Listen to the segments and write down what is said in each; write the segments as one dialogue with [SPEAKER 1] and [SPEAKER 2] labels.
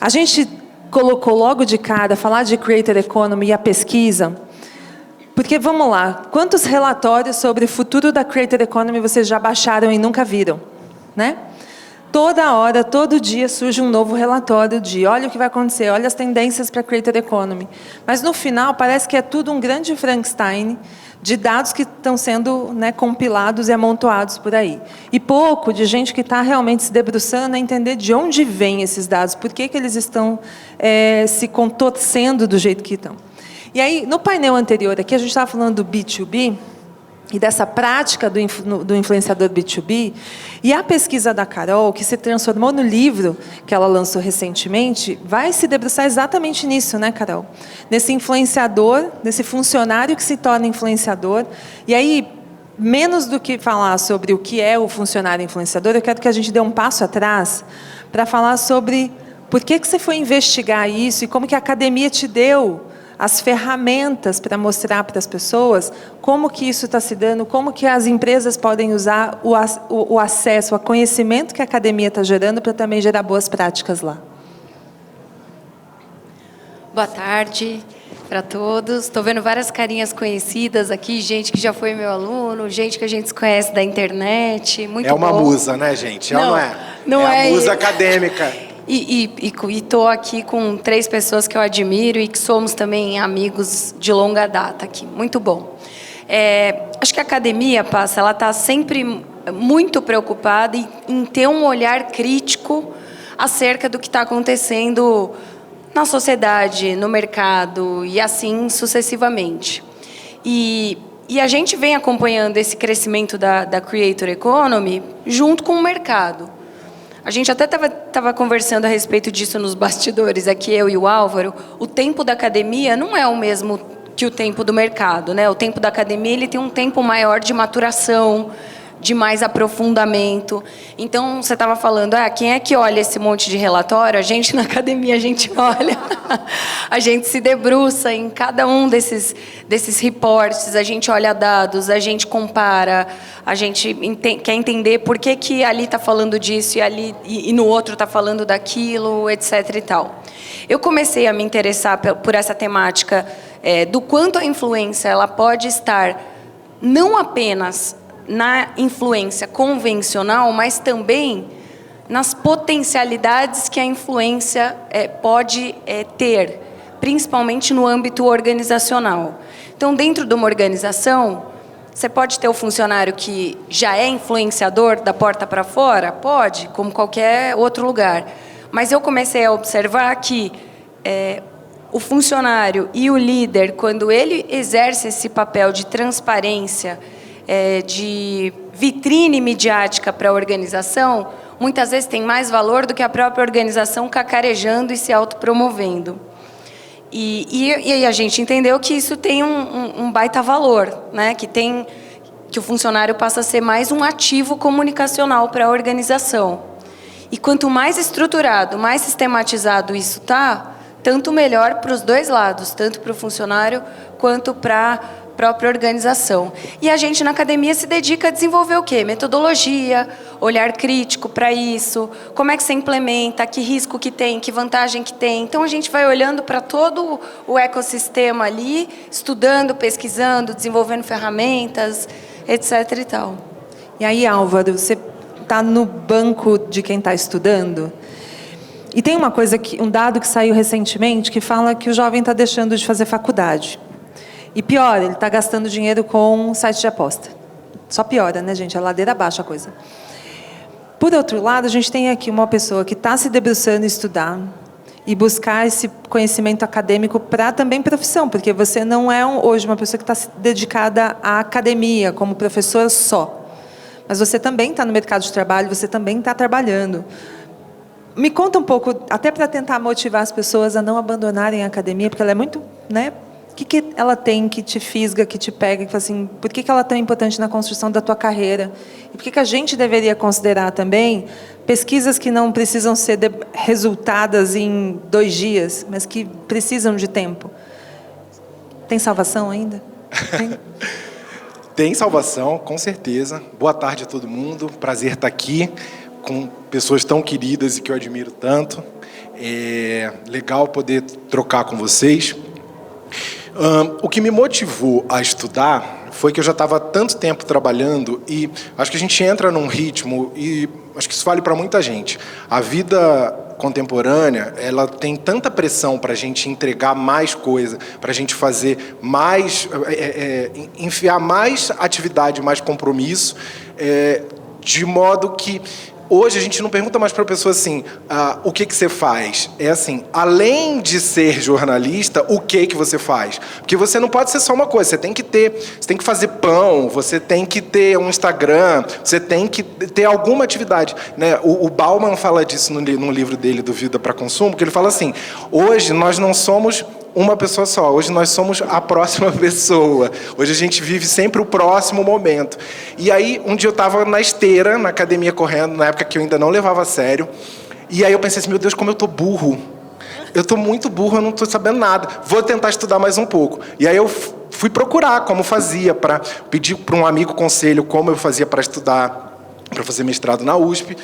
[SPEAKER 1] A gente colocou logo de cara falar de Creator Economy e a pesquisa, porque, vamos lá, quantos relatórios sobre o futuro da Creator Economy vocês já baixaram e nunca viram? Né? Toda hora, todo dia surge um novo relatório de olha o que vai acontecer, olha as tendências para a Creator Economy. Mas, no final, parece que é tudo um grande Frankenstein de dados que estão sendo, né, compilados e amontoados por aí. E pouco de gente que está realmente se debruçando a entender de onde vêm esses dados, por que eles estão se contorcendo do jeito que estão. E aí, no painel anterior aqui, a gente estava falando do B2B, e dessa prática do influenciador B2B, e a pesquisa da Carol, que se transformou no livro que ela lançou recentemente, vai se debruçar exatamente nisso, né, Carol? Nesse influenciador, nesse funcionário que se torna influenciador. E aí, menos do que falar sobre o que é o funcionário influenciador, eu quero que a gente dê um passo atrás para falar sobre por que você foi investigar isso e como que a academia te deu as ferramentas para mostrar para as pessoas como que isso está se dando, como que as empresas podem usar o acesso, o conhecimento que a academia está gerando para também gerar boas práticas lá.
[SPEAKER 2] Boa tarde para todos. Estou vendo várias carinhas conhecidas aqui, gente que já foi meu aluno, gente que a gente se conhece da internet. Muito
[SPEAKER 3] é uma
[SPEAKER 2] bom.
[SPEAKER 3] Musa, né, gente? Não é?
[SPEAKER 2] Não
[SPEAKER 3] é a musa acadêmica.
[SPEAKER 2] E estou aqui com 3 pessoas que eu admiro e que somos também amigos de longa data aqui. Muito bom. Acho que a academia, Passa, ela está sempre muito preocupada em ter um olhar crítico acerca do que está acontecendo na sociedade, no mercado e assim sucessivamente. E a gente vem acompanhando esse crescimento da Creator Economy junto com o mercado. A gente até estava conversando a respeito disso nos bastidores, aqui eu e o Álvaro. O tempo da academia não é o mesmo que o tempo do mercado, né? O tempo da academia ele tem um tempo maior de maturação, de mais aprofundamento. Então, você estava falando, quem é que olha esse monte de relatório? A gente na academia, a gente olha, a gente se debruça em cada um desses reportes, a gente olha dados, a gente compara, a gente quer entender por que ali está falando disso e no outro está falando daquilo, etc. e tal. Eu comecei a me interessar por essa temática do quanto a influência ela pode estar não apenas na influência convencional, mas também nas potencialidades que a influência pode ter, principalmente no âmbito organizacional. Então, dentro de uma organização, você pode ter o funcionário que já é influenciador da porta para fora? Pode, como qualquer outro lugar. Mas eu comecei a observar que o funcionário e o líder, quando ele exerce esse papel de transparência, de vitrine midiática para a organização, muitas vezes tem mais valor do que a própria organização cacarejando e se autopromovendo. E a gente entendeu que isso tem um baita valor, né? Que o funcionário passa a ser mais um ativo comunicacional para a organização. E quanto mais estruturado, mais sistematizado isso está, tanto melhor para os dois lados, tanto para o funcionário quanto para própria organização. E a gente na academia se dedica a desenvolver o quê? Metodologia, olhar crítico para isso, como é que você implementa, que risco que tem, que vantagem que tem. Então a gente vai olhando para todo o ecossistema ali, estudando, pesquisando, desenvolvendo ferramentas, etc. e tal.
[SPEAKER 1] E aí, Álvaro, você está no banco de quem está estudando? E tem uma coisa, um dado que saiu recentemente, que fala que o jovem está deixando de fazer faculdade. E pior, ele está gastando dinheiro com site de aposta. Só piora, né, gente? A ladeira abaixo a coisa. Por outro lado, a gente tem aqui uma pessoa que está se debruçando em estudar e buscar esse conhecimento acadêmico para também profissão, porque você não é hoje uma pessoa que está dedicada à academia, como professor só. Mas você também está no mercado de trabalho, você também está trabalhando. Me conta um pouco, até para tentar motivar as pessoas a não abandonarem a academia, porque ela é muito, né? O que ela tem que te fisga, que te pega, que fala assim, por que ela é tão importante na construção da tua carreira? E por que a gente deveria considerar também pesquisas que não precisam ser resultadas em 2 dias, mas que precisam de tempo? Tem salvação ainda? Tem?
[SPEAKER 3] Tem salvação, com certeza. Boa tarde a todo mundo. Prazer estar aqui com pessoas tão queridas e que eu admiro tanto. É legal poder trocar com vocês. O que me motivou a estudar foi que eu já estava há tanto tempo trabalhando e acho que a gente entra num ritmo, e acho que isso vale para muita gente. A vida contemporânea, ela tem tanta pressão para a gente entregar mais coisa, para a gente fazer mais, enfiar mais atividade, mais compromisso, de modo que hoje a gente não pergunta mais para a pessoa assim, o que você faz? É assim, além de ser jornalista, o que você faz? Porque você não pode ser só uma coisa, você tem que fazer pão, você tem que ter um Instagram, você tem que ter alguma atividade, né? O Bauman fala disso no livro dele, do Vida para Consumo, que ele fala assim, hoje nós não somos uma pessoa só. Hoje nós somos a próxima pessoa. Hoje a gente vive sempre o próximo momento. E aí, um dia eu estava na esteira, na academia correndo, na época que eu ainda não levava a sério. E aí eu pensei assim, meu Deus, como eu tô burro. Eu tô muito burro, eu não tô sabendo nada. Vou tentar estudar mais um pouco. E aí eu fui procurar como fazia, para pedir para um amigo conselho como eu fazia para estudar, para fazer mestrado na USP.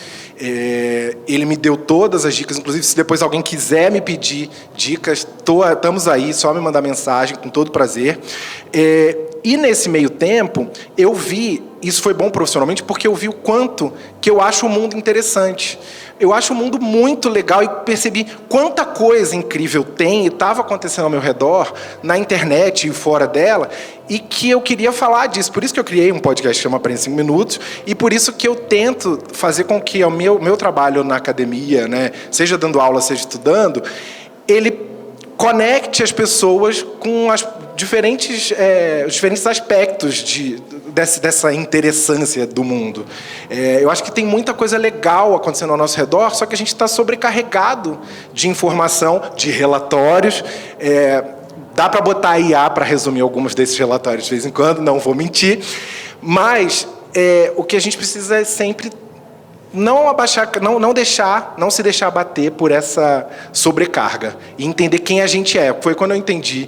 [SPEAKER 3] Ele me deu todas as dicas, inclusive se depois alguém quiser me pedir dicas, estamos aí, só me mandar mensagem, com todo prazer. E nesse meio tempo, eu vi, isso foi bom profissionalmente, porque eu vi o quanto que eu acho o mundo interessante. Eu acho o mundo muito legal e percebi quanta coisa incrível tem e estava acontecendo ao meu redor, na internet e fora dela, e que eu queria falar disso. Por isso que eu criei um podcast que chama Aprenda em 5 Minutos, e por isso que eu tento fazer com que o meu trabalho na academia, né, seja dando aula, seja estudando, ele conecte as pessoas com os diferentes aspectos dessa interessância do mundo. Eu acho que tem muita coisa legal acontecendo ao nosso redor, só que a gente está sobrecarregado de informação, de relatórios. Dá para botar a IA para resumir alguns desses relatórios de vez em quando, não vou mentir, mas o que a gente precisa é sempre não se deixar abater por essa sobrecarga e entender quem a gente é. Foi quando eu entendi,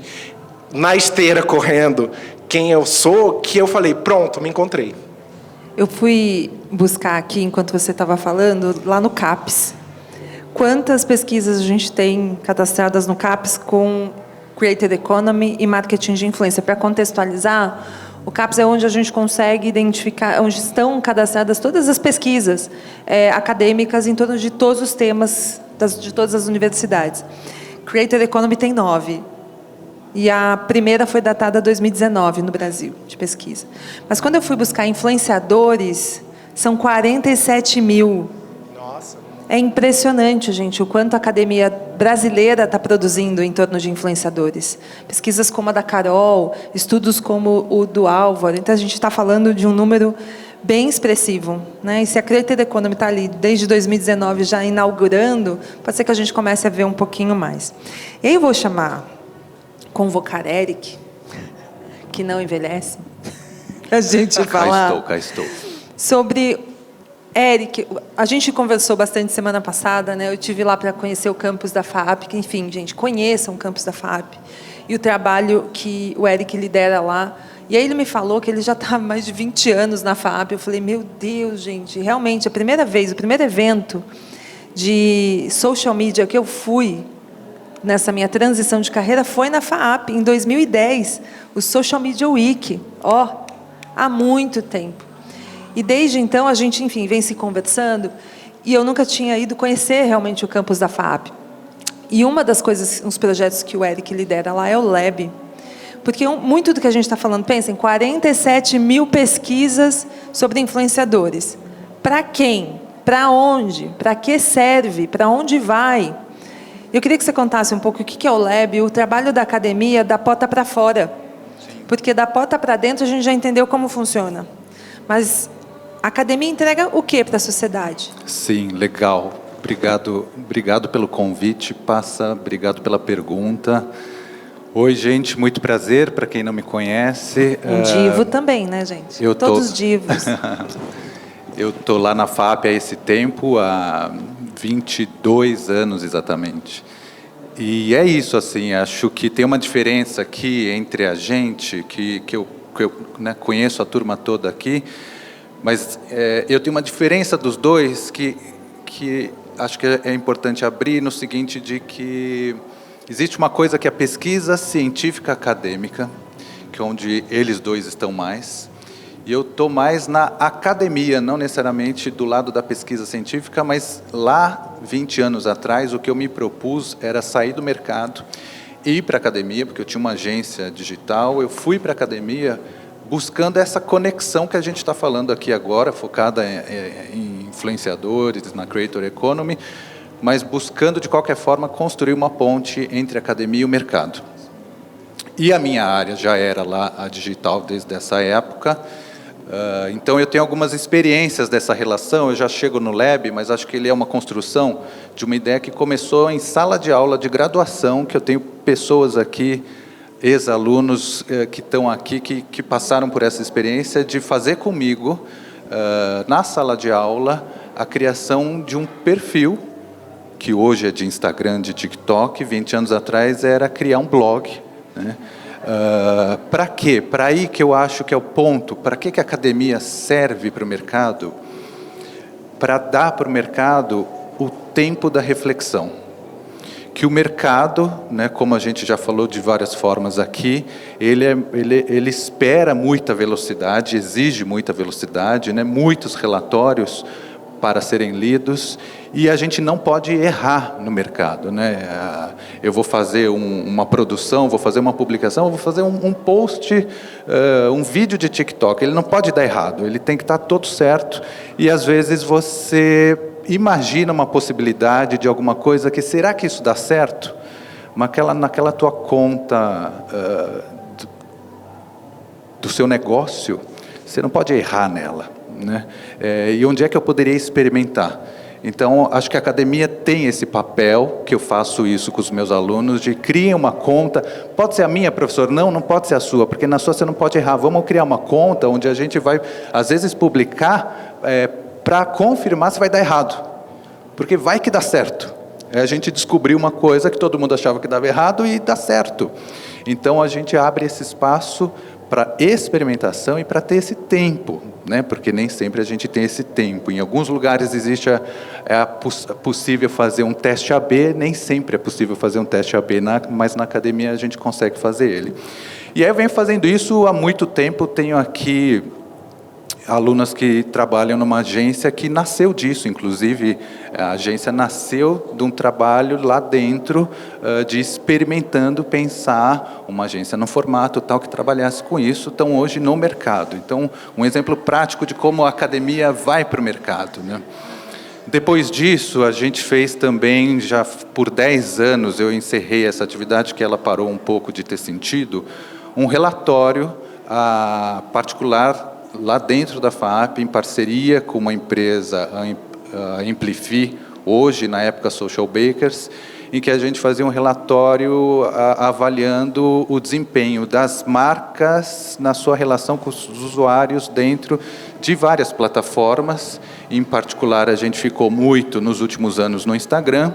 [SPEAKER 3] na esteira correndo, quem eu sou, que eu falei, pronto, me encontrei.
[SPEAKER 1] Eu fui buscar aqui, enquanto você estava falando, lá no CAPES. Quantas pesquisas a gente tem cadastradas no CAPES com Created Economy e Marketing de Influência? Para contextualizar, o CAPES é onde a gente consegue identificar, onde estão cadastradas todas as pesquisas acadêmicas em torno de todos os temas de todas as universidades. Created Economy tem 9. E a primeira foi datada 2019 no Brasil, de pesquisa. Mas quando eu fui buscar influenciadores, são 47 mil.
[SPEAKER 3] Nossa.
[SPEAKER 1] É impressionante, gente, o quanto a academia brasileira está produzindo em torno de influenciadores. Pesquisas como a da Carol, estudos como o do Álvaro. Então, a gente está falando de um número bem expressivo, né? E se a Created Economy está ali desde 2019 já inaugurando, pode ser que a gente comece a ver um pouquinho mais. E aí eu vou convocar Eric, que não envelhece, a gente falar
[SPEAKER 4] cá estou.
[SPEAKER 1] sobre... Eric, a gente conversou bastante semana passada, né? Eu estive lá para conhecer o campus da FAAP, que, enfim, gente, conheçam o campus da FAAP e o trabalho que o Eric lidera lá. E aí ele me falou que ele já está há mais de 20 anos na FAAP. Eu falei, meu Deus, gente, realmente, o primeiro evento de social media que eu fui nessa minha transição de carreira foi na FAAP, em 2010, o Social Media Week, há muito tempo. E desde então a gente, enfim, vem se conversando, e eu nunca tinha ido conhecer realmente o campus da FAAP. E uma das coisas, uns projetos que o Eric lidera lá é o Lab. Porque muito do que a gente está falando, pensem, 47 mil pesquisas sobre influenciadores. Para quem? Para onde? Para que serve? Para onde vai? Eu queria que você contasse um pouco o que é o Lab, o trabalho da academia da porta para fora. Sim. Porque da porta para dentro a gente já entendeu como funciona. Mas a academia entrega o que para a sociedade?
[SPEAKER 4] Sim, legal. Obrigado pelo convite, obrigado pela pergunta. Oi, gente, muito prazer, para quem não me conhece.
[SPEAKER 1] Um divo também, né, gente? Todos divos.
[SPEAKER 4] Eu estou lá na FAAP há esse tempo, há 22 anos exatamente. E é isso, assim, acho que tem uma diferença aqui entre a gente, que eu conheço a turma toda aqui, mas eu tenho uma diferença dos dois, que acho que é importante abrir no seguinte, de que existe uma coisa que é a pesquisa científica acadêmica, que é onde eles dois estão mais, e eu estou mais na academia, não necessariamente do lado da pesquisa científica, mas lá, 20 anos atrás, o que eu me propus era sair do mercado, ir para a academia, porque eu tinha uma agência digital, eu fui para a academia buscando essa conexão que a gente está falando aqui agora, focada em influenciadores, na Creator Economy, mas buscando, de qualquer forma, construir uma ponte entre a academia e o mercado. E a minha área já era lá a digital desde essa época, então eu tenho algumas experiências dessa relação, eu já chego no Lab, mas acho que ele é uma construção de uma ideia que começou em sala de aula de graduação, que eu tenho pessoas aqui, ex-alunos que estão aqui, que passaram por essa experiência de fazer comigo, na sala de aula, a criação de um perfil, que hoje é de Instagram, de TikTok, 20 anos atrás era criar um blog, né? Para quê? Para aí que eu acho que é o ponto. Para que a academia serve para o mercado? Para dar para o mercado o tempo da reflexão. Que o mercado, né, como a gente já falou de várias formas aqui, ele espera muita velocidade, exige muita velocidade, né, muitos relatórios para serem lidos, e a gente não pode errar no mercado, né? Eu vou fazer uma produção, vou fazer uma publicação, vou fazer um post, um vídeo de TikTok, ele não pode dar errado, ele tem que estar todo certo, e às vezes você imagina uma possibilidade de alguma coisa que, será que isso dá certo? Mas naquela tua conta do seu negócio, você não pode errar nela, né? E onde é que eu poderia experimentar? Então, acho que a academia tem esse papel, que eu faço isso com os meus alunos, de criem uma conta, pode ser a minha, professor? Não pode ser a sua, porque na sua você não pode errar, vamos criar uma conta onde a gente vai, às vezes, publicar para confirmar se vai dar errado, porque vai que dá certo. A gente descobriu uma coisa que todo mundo achava que dava errado e dá certo. Então, a gente abre esse espaço para experimentação e para ter esse tempo, né? Porque nem sempre a gente tem esse tempo. Em alguns lugares existe possível fazer um teste AB, nem sempre é possível fazer um teste AB, mas na academia a gente consegue fazer ele. E aí eu venho fazendo isso há muito tempo, tenho aqui alunas que trabalham numa agência que nasceu disso, inclusive a agência nasceu de um trabalho lá dentro, de experimentando pensar uma agência no formato tal que trabalhasse com isso, estão hoje no mercado. Então, um exemplo prático de como a academia vai para o mercado, né? Depois disso, a gente fez também, já por 10 anos, eu encerrei essa atividade, que ela parou um pouco de ter sentido, um relatório particular lá dentro da FAAP, em parceria com uma empresa, a Amplify, hoje, na época, Social Bakers, em que a gente fazia um relatório avaliando o desempenho das marcas na sua relação com os usuários dentro de várias plataformas. Em particular, a gente ficou muito, nos últimos anos, no Instagram,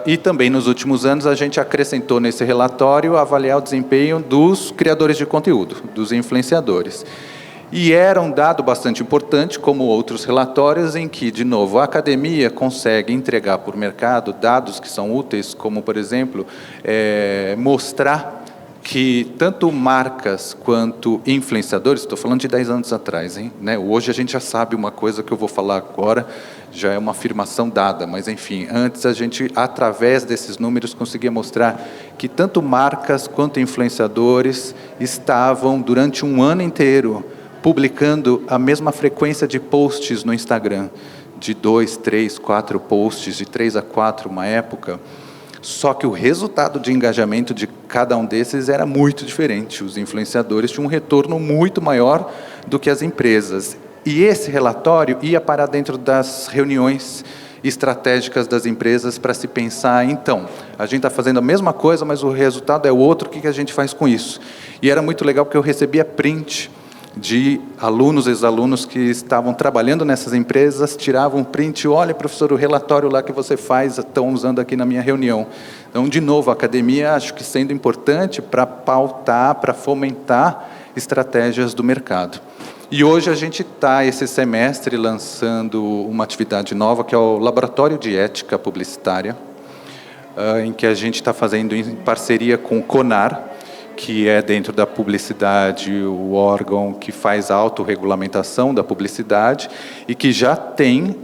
[SPEAKER 4] e também nos últimos anos a gente acrescentou nesse relatório avaliar o desempenho dos criadores de conteúdo, dos influenciadores. E era um dado bastante importante, como outros relatórios, em que, de novo, a academia consegue entregar para o mercado dados que são úteis, como, por exemplo, mostrar que tanto marcas quanto influenciadores, estou falando de 10 anos atrás, hein, né? Hoje a gente já sabe uma coisa que eu vou falar agora, já é uma afirmação dada, mas enfim, antes a gente, através desses números, conseguia mostrar que tanto marcas quanto influenciadores estavam, durante um ano inteiro, publicando a mesma frequência de posts no Instagram, de 2, 3, 4 posts, de 3 a 4 uma época, só que o resultado de engajamento de cada um desses era muito diferente. Os influenciadores tinham um retorno muito maior do que as empresas. E esse relatório ia parar dentro das reuniões estratégicas das empresas para se pensar, então, a gente está fazendo a mesma coisa, mas o resultado é outro, o que a gente faz com isso? E era muito legal porque eu recebia print de alunos, ex-alunos que estavam trabalhando nessas empresas, tiravam um print, olha, professor, o relatório lá que você faz, estão usando aqui na minha reunião. Então, de novo, a academia, acho que sendo importante para pautar, para fomentar estratégias do mercado. E hoje a gente está, esse semestre, lançando uma atividade nova, que é o Laboratório de Ética Publicitária, em que a gente está fazendo em parceria com o CONAR, que é dentro da publicidade o órgão que faz a autorregulamentação da publicidade e que já tem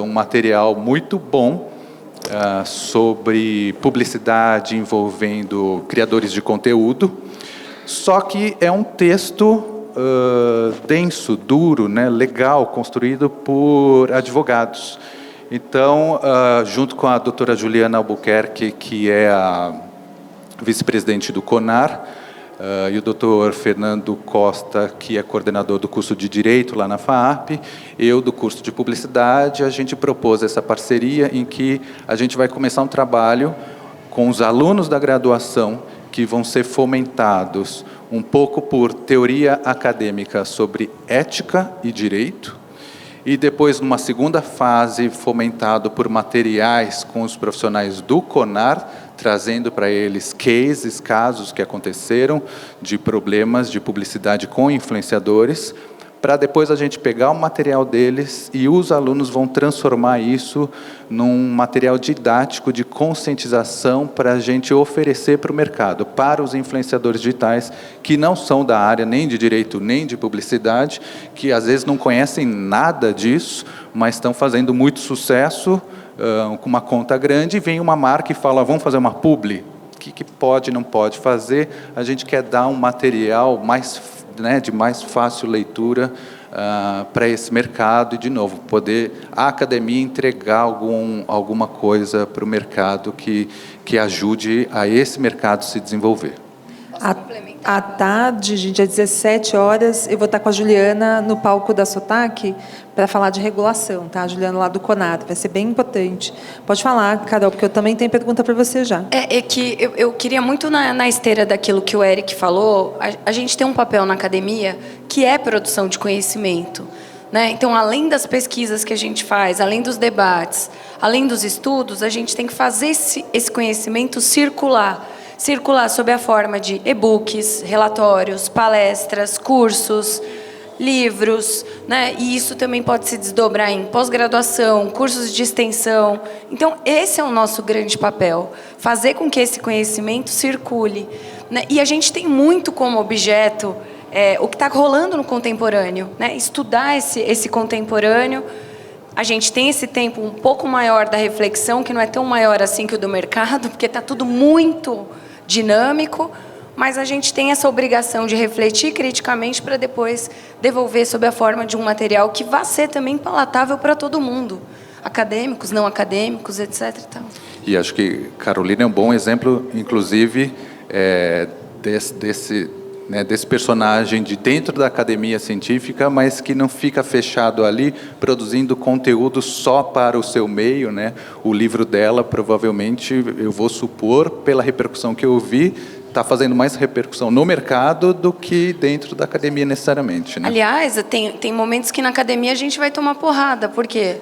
[SPEAKER 4] um material muito bom sobre publicidade envolvendo criadores de conteúdo, só que é um texto denso, duro, né, legal, construído por advogados. Então, junto com a doutora Juliana Albuquerque, que é a vice-presidente do CONAR, e o doutor Fernando Costa, que é coordenador do curso de Direito lá na FAAP, eu do curso de Publicidade, a gente propôs essa parceria em que a gente vai começar um trabalho com os alunos da graduação que vão ser fomentados um pouco por teoria acadêmica sobre ética e direito, e depois, numa segunda fase, fomentado por materiais com os profissionais do CONAR, trazendo para eles casos que aconteceram de problemas de publicidade com influenciadores, para depois a gente pegar o material deles e os alunos vão transformar isso num material didático de conscientização para a gente oferecer para o mercado, para os influenciadores digitais que não são da área nem de direito nem de publicidade, que às vezes não conhecem nada disso, mas estão fazendo muito sucesso com uma conta grande, e vem uma marca e fala, vamos fazer uma publi? O que pode, não pode fazer? A gente quer dar um material de mais fácil leitura para esse mercado e, de novo, poder a academia entregar alguma coisa para o mercado que ajude a esse mercado se desenvolver.
[SPEAKER 1] À tarde, gente, às 17 horas, eu vou estar com a Juliana no palco da Sotac para falar de regulação, tá? A Juliana lá do CONAR, vai ser bem importante. Pode falar, Carol, porque eu também tenho pergunta para você já.
[SPEAKER 2] É que eu queria muito, na esteira daquilo que o Eric falou, a gente tem um papel na academia que é produção de conhecimento, né? Então, além das pesquisas que a gente faz, além dos debates, além dos estudos, a gente tem que fazer esse conhecimento circular sob a forma de e-books, relatórios, palestras, cursos, livros, né? E isso também pode se desdobrar em pós-graduação, cursos de extensão. Então, esse é o nosso grande papel, fazer com que esse conhecimento circule, né? E a gente tem muito como objeto o que está rolando no contemporâneo, né? Estudar esse contemporâneo. A gente tem esse tempo um pouco maior da reflexão, que não é tão maior assim que o do mercado, porque está tudo muito dinâmico, mas a gente tem essa obrigação de refletir criticamente para depois devolver sob a forma de um material que vá ser também palatável para todo mundo, acadêmicos, não acadêmicos, etc.
[SPEAKER 4] E acho que Carolina é um bom exemplo, inclusive, desse personagem de dentro da academia científica, mas que não fica fechado ali, produzindo conteúdo só para o seu meio, né? O livro dela, provavelmente, eu vou supor, pela repercussão que eu vi, está fazendo mais repercussão no mercado do que dentro da academia necessariamente, né?
[SPEAKER 2] Aliás, tem momentos que na academia a gente vai tomar porrada. Por quê?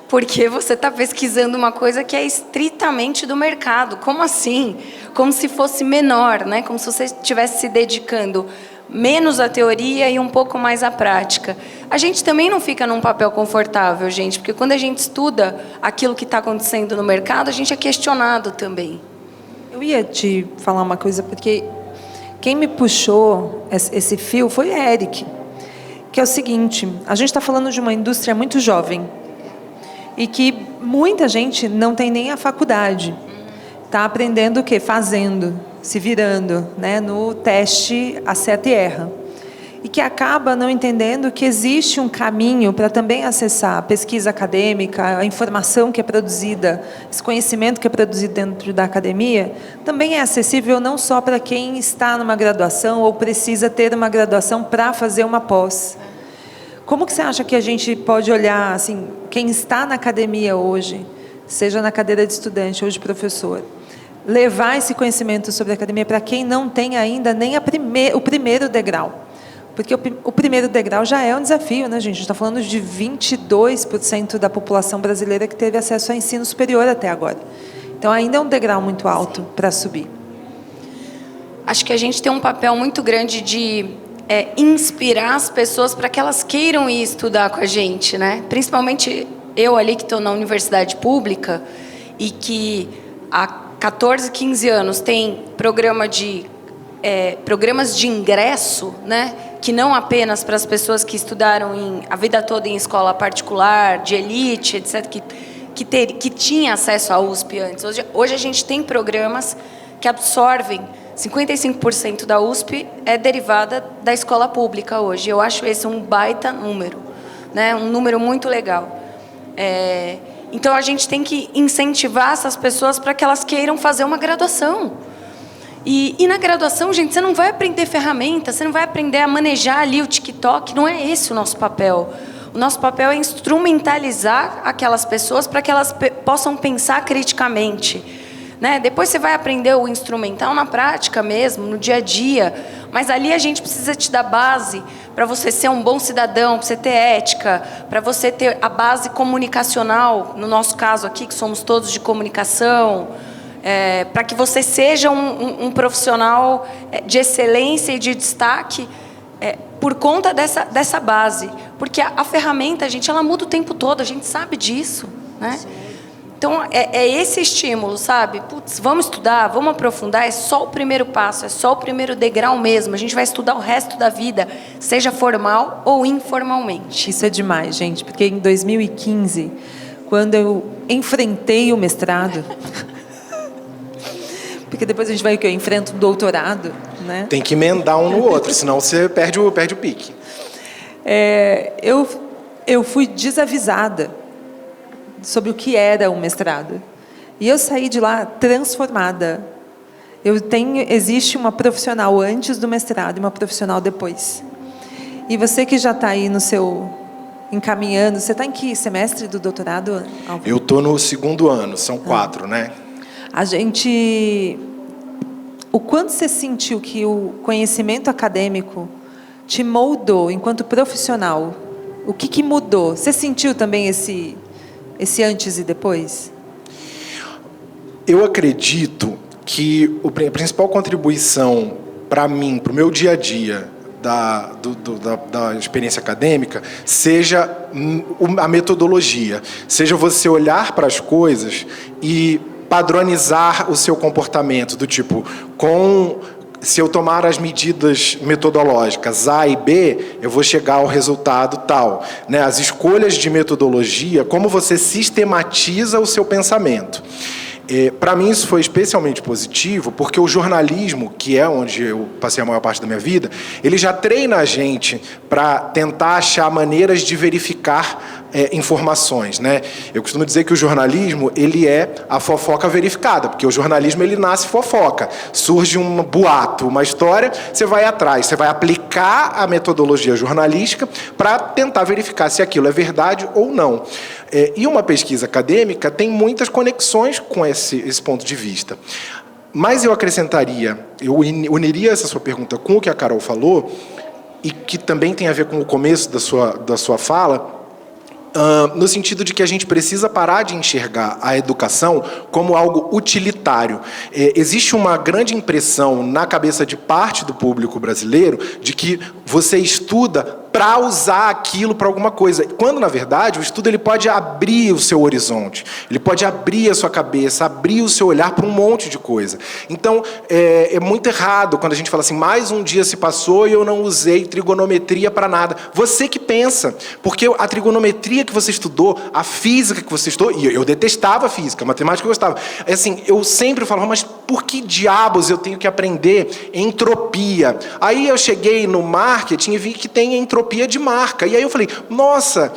[SPEAKER 2] Porque você está pesquisando uma coisa que é estritamente do mercado. Como assim? Como se fosse menor, né? Como se você estivesse se dedicando menos à teoria e um pouco mais à prática. A gente também não fica num papel confortável, gente, porque quando a gente estuda aquilo que está acontecendo no mercado, a gente é questionado também.
[SPEAKER 1] Eu ia te falar uma coisa, porque quem me puxou esse fio foi o Eric, que é o seguinte, a gente está falando de uma indústria muito jovem, e que muita gente não tem nem a faculdade. Está aprendendo o quê? Fazendo, se virando, né? No teste, acerta e erra. E que acaba não entendendo que existe um caminho para também acessar a pesquisa acadêmica, a informação que é produzida, esse conhecimento que é produzido dentro da academia, também é acessível não só para quem está numa graduação ou precisa ter uma graduação para fazer uma pós. Como que você acha que a gente pode olhar, assim, quem está na academia hoje, seja na cadeira de estudante ou de professor, levar esse conhecimento sobre a academia para quem não tem ainda nem o primeiro degrau? Porque o primeiro degrau já é um desafio, né, gente? A gente está falando de 22% da população brasileira que teve acesso ao ensino superior até agora. Então, ainda é um degrau muito alto para subir.
[SPEAKER 2] Acho que a gente tem um papel muito grande de inspirar as pessoas para que elas queiram ir estudar com a gente, né? Principalmente eu ali que estou na universidade pública e que há 14, 15 anos tem programas de ingresso, né? Que não apenas para as pessoas que estudaram a vida toda em escola particular, de elite, etc., que tinha acesso à USP antes. Hoje a gente tem programas que absorvem 55% da USP é derivada da escola pública hoje. Eu acho esse um baita número, né? Um número muito legal. Então, a gente tem que incentivar essas pessoas para que elas queiram fazer uma graduação. E na graduação, gente, você não vai aprender ferramentas, você não vai aprender a manejar ali o TikTok, não é esse o nosso papel. O nosso papel é instrumentalizar aquelas pessoas para que elas possam pensar criticamente. Né? Depois você vai aprender o instrumental na prática mesmo, no dia a dia. Mas ali a gente precisa te dar base para você ser um bom cidadão, para você ter ética, para você ter a base comunicacional, no nosso caso aqui, que somos todos de comunicação, para que você seja um profissional de excelência e de destaque por conta dessa base. Porque a ferramenta, gente, ela muda o tempo todo, a gente sabe disso, né? Então, é esse estímulo, sabe? Putz, vamos estudar, vamos aprofundar, é só o primeiro passo, é só o primeiro degrau mesmo. A gente vai estudar o resto da vida, seja formal ou informalmente.
[SPEAKER 1] Isso é demais, gente, porque em 2015, quando eu enfrentei o mestrado, porque depois a gente vai que eu enfrento o doutorado, né?
[SPEAKER 3] Tem que emendar um no outro, senão você perde o pique.
[SPEAKER 1] Eu fui desavisada sobre o que era um mestrado. E eu saí de lá transformada. Existe uma profissional antes do mestrado e uma profissional depois. E você que já está aí encaminhando, você está em que semestre do doutorado, Álvaro?
[SPEAKER 3] Eu estou no 2º ano, são 4, né?
[SPEAKER 1] O quanto você sentiu que o conhecimento acadêmico te moldou enquanto profissional? O que mudou? Você sentiu também esse antes e depois?
[SPEAKER 3] Eu acredito que a principal contribuição para mim, para o meu dia a dia, da experiência acadêmica, seja a metodologia. Seja você olhar para as coisas e padronizar o seu comportamento, do tipo, se eu tomar as medidas metodológicas A e B, eu vou chegar ao resultado tal. Né? As escolhas de metodologia, como você sistematiza o seu pensamento. Para mim isso foi especialmente positivo, porque o jornalismo, que é onde eu passei a maior parte da minha vida, ele já treina a gente para tentar achar maneiras de verificar informações, né? Eu costumo dizer que o jornalismo, ele é a fofoca verificada, porque o jornalismo, ele nasce fofoca. Surge um boato, uma história, você vai atrás, você vai aplicar a metodologia jornalística para tentar verificar se aquilo é verdade ou não. E uma pesquisa acadêmica tem muitas conexões com esse ponto de vista. Mas eu acrescentaria, eu uniria essa sua pergunta com o que a Carol falou, e que também tem a ver com o começo da sua fala, no sentido de que a gente precisa parar de enxergar a educação como algo utilitário. Existe uma grande impressão na cabeça de parte do público brasileiro de que você estuda para usar aquilo para alguma coisa, quando, na verdade, o estudo ele pode abrir o seu horizonte, ele pode abrir a sua cabeça, abrir o seu olhar para um monte de coisa. Então, é muito errado quando a gente fala assim, mais um dia se passou e eu não usei trigonometria para nada. Você que pensa, porque a trigonometria que você estudou, a física que você estudou, e eu detestava a física, a matemática eu gostava. Assim, eu sempre falava, mas por que diabos eu tenho que aprender entropia? Aí eu cheguei no marketing e vi que tem entropia de marca. E aí eu falei, nossa,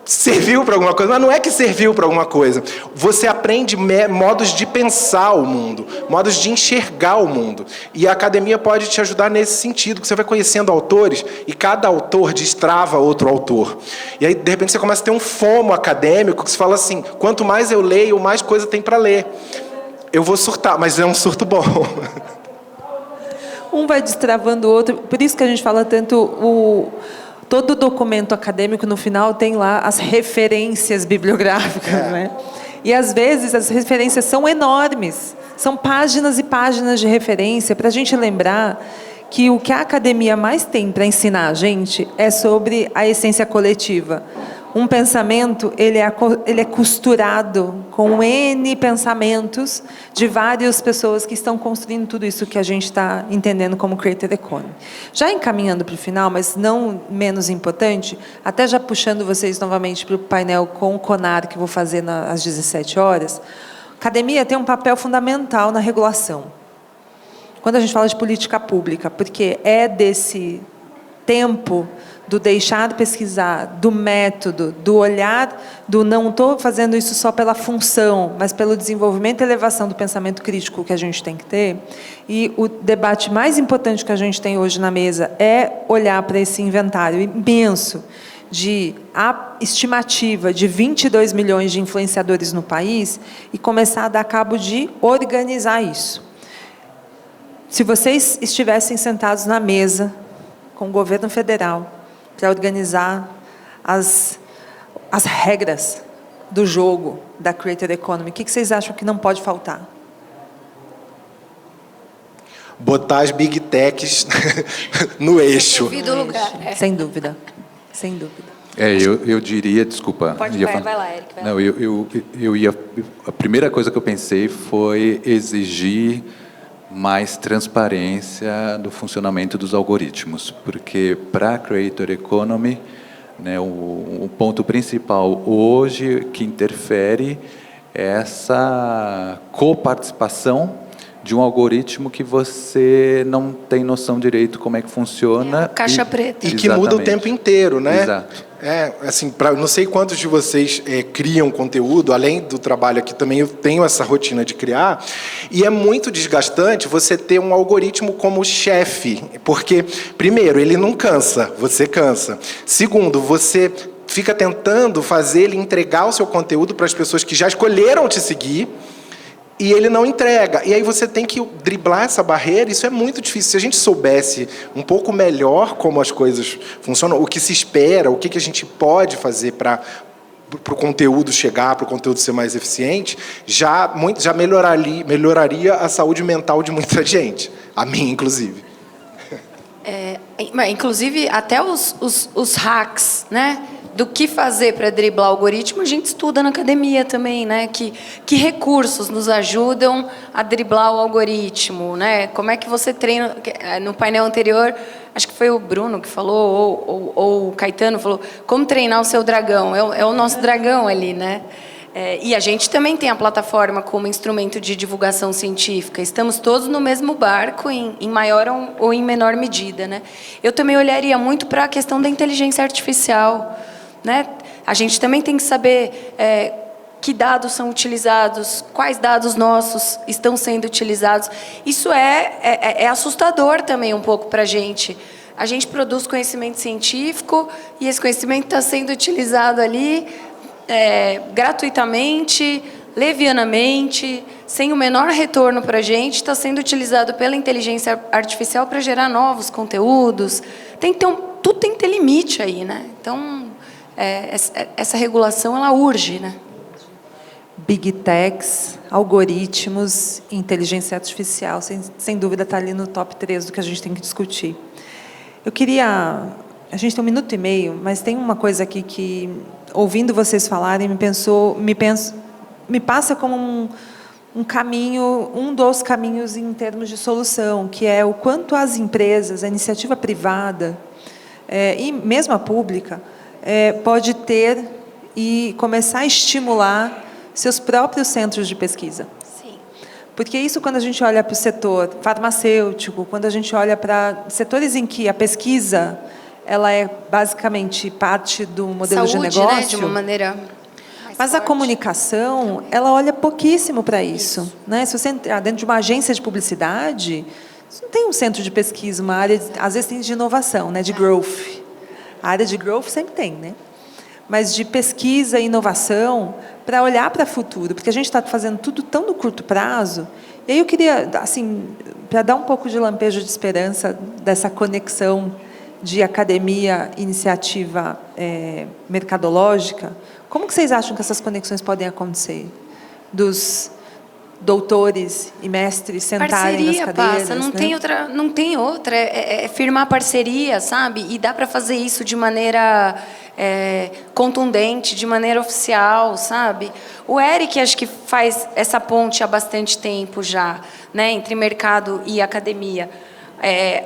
[SPEAKER 3] serviu para alguma coisa? Mas não é que serviu para alguma coisa. Você aprende modos de pensar o mundo, modos de enxergar o mundo. E a academia pode te ajudar nesse sentido, que você vai conhecendo autores e cada autor destrava outro autor. E aí, de repente, você começa a ter um fomo acadêmico que você fala assim, quanto mais eu leio, mais coisa tem para ler. Eu vou surtar, mas é um surto bom.
[SPEAKER 1] Um vai destravando o outro, por isso que a gente fala tanto todo documento acadêmico no final tem lá as referências bibliográficas, né? E às vezes as referências são enormes, são páginas e páginas de referência para a gente lembrar que o que a academia mais tem para ensinar a gente é sobre a essência coletiva. Um pensamento, ele é costurado com N pensamentos de várias pessoas que estão construindo tudo isso que a gente está entendendo como Creator Economy. Já encaminhando para o final, mas não menos importante, até já puxando vocês novamente para o painel com o CONAR, que eu vou fazer às 17 horas, a academia tem um papel fundamental na regulação. Quando a gente fala de política pública, porque é desse tempo do deixar de pesquisar, do método, do olhar, do não estou fazendo isso só pela função, mas pelo desenvolvimento e elevação do pensamento crítico que a gente tem que ter. E o debate mais importante que a gente tem hoje na mesa é olhar para esse inventário imenso de a estimativa de 22 milhões de influenciadores no país e começar a dar cabo de organizar isso. Se vocês estivessem sentados na mesa com o governo federal para organizar as regras do jogo da Creator Economy, o que vocês acham que não pode faltar?
[SPEAKER 3] Botar as big techs no eixo.
[SPEAKER 2] Devido lugar.
[SPEAKER 1] Sem dúvida, sem dúvida.
[SPEAKER 4] Eu diria, desculpa.
[SPEAKER 2] Pode, vai lá, Eric. Vai
[SPEAKER 4] não,
[SPEAKER 2] lá.
[SPEAKER 4] eu ia. A primeira coisa que eu pensei foi exigir mais transparência do funcionamento dos algoritmos, porque para a Creator Economy, né, o ponto principal hoje que interfere é essa coparticipação de um algoritmo que você não tem noção direito como é que funciona.
[SPEAKER 2] Caixa preta.
[SPEAKER 3] E que muda o tempo inteiro, né?
[SPEAKER 4] Exato.
[SPEAKER 3] Assim, não sei quantos de vocês criam conteúdo, além do trabalho aqui também eu tenho essa rotina de criar, e é muito desgastante você ter um algoritmo como chefe, porque, primeiro, ele não cansa, você cansa. Segundo, você fica tentando fazer ele entregar o seu conteúdo para as pessoas que já escolheram te seguir, e ele não entrega. E aí você tem que driblar essa barreira, isso é muito difícil. Se a gente soubesse um pouco melhor como as coisas funcionam, o que se espera, o que a gente pode fazer para o conteúdo chegar, para o conteúdo ser mais eficiente, já melhoraria a saúde mental de muita gente. A minha, inclusive.
[SPEAKER 2] Inclusive, até os hacks, né? Do que fazer para driblar o algoritmo, a gente estuda na academia também, né? Que recursos nos ajudam a driblar o algoritmo, né? Como é que você treina... No painel anterior, acho que foi o Bruno que falou, ou o Caetano falou, como treinar o seu dragão. É o nosso dragão ali, né? E a gente também tem a plataforma como instrumento de divulgação científica. Estamos todos no mesmo barco, em maior ou em menor medida, né? Eu também olharia muito para a questão da inteligência artificial, né? A gente também tem que saber que dados são utilizados, quais dados nossos estão sendo utilizados. Isso é assustador também um pouco para a gente. A gente produz conhecimento científico e esse conhecimento está sendo utilizado ali gratuitamente, levianamente, sem o menor retorno para a gente, está sendo utilizado pela inteligência artificial para gerar novos conteúdos. Tem que ter tudo tem que ter limite aí, né? Então, essa regulação, ela urge, né?
[SPEAKER 1] Big Techs, algoritmos, inteligência artificial, sem dúvida está ali no top 3 do que a gente tem que discutir. Eu queria... A gente tem 1 minuto e meio, mas tem uma coisa aqui que, ouvindo vocês falarem, me passa como um caminho, um dos caminhos em termos de solução, que é o quanto as empresas, a iniciativa privada, e mesmo a pública, pode ter e começar a estimular seus próprios centros de pesquisa.
[SPEAKER 2] Sim.
[SPEAKER 1] Porque isso, quando a gente olha para o setor farmacêutico, quando a gente olha para setores em que a pesquisa ela é basicamente parte do modelo de negócio,
[SPEAKER 2] né, de uma maneira
[SPEAKER 1] mas a comunicação, ela olha pouquíssimo para isso, né? Se você entrar dentro de uma agência de publicidade, você não tem um centro de pesquisa, uma área, às vezes tem de inovação, né, de growth. A área de growth sempre tem, né? Mas de pesquisa e inovação, para olhar para o futuro, porque a gente está fazendo tudo tão no curto prazo. E aí eu queria, assim, para dar um pouco de lampejo de esperança dessa conexão de academia, iniciativa mercadológica, como que vocês acham que essas conexões podem acontecer? doutores e mestres sentarem nas cadeiras?
[SPEAKER 2] Passa, não tem outra, não tem outra. É firmar parceria, sabe? E dá para fazer isso de maneira contundente, de maneira oficial, sabe? O Eric acho que faz essa ponte há bastante tempo já, né, entre mercado e academia.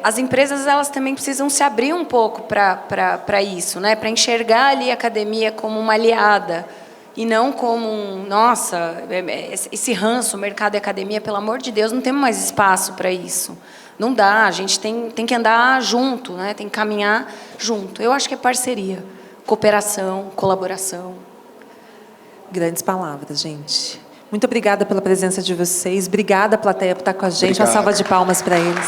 [SPEAKER 2] As empresas elas também precisam se abrir um pouco para isso, né? Para enxergar ali a academia como uma aliada. E não como nossa, esse ranço, mercado e academia, pelo amor de Deus, não temos mais espaço para isso. Não dá, a gente tem que andar junto, né? Tem que caminhar junto. Eu acho que é parceria, cooperação, colaboração.
[SPEAKER 1] Grandes palavras, gente. Muito obrigada pela presença de vocês. Obrigada, plateia, por estar com a gente.
[SPEAKER 3] Obrigado.
[SPEAKER 1] Uma salva de palmas para eles.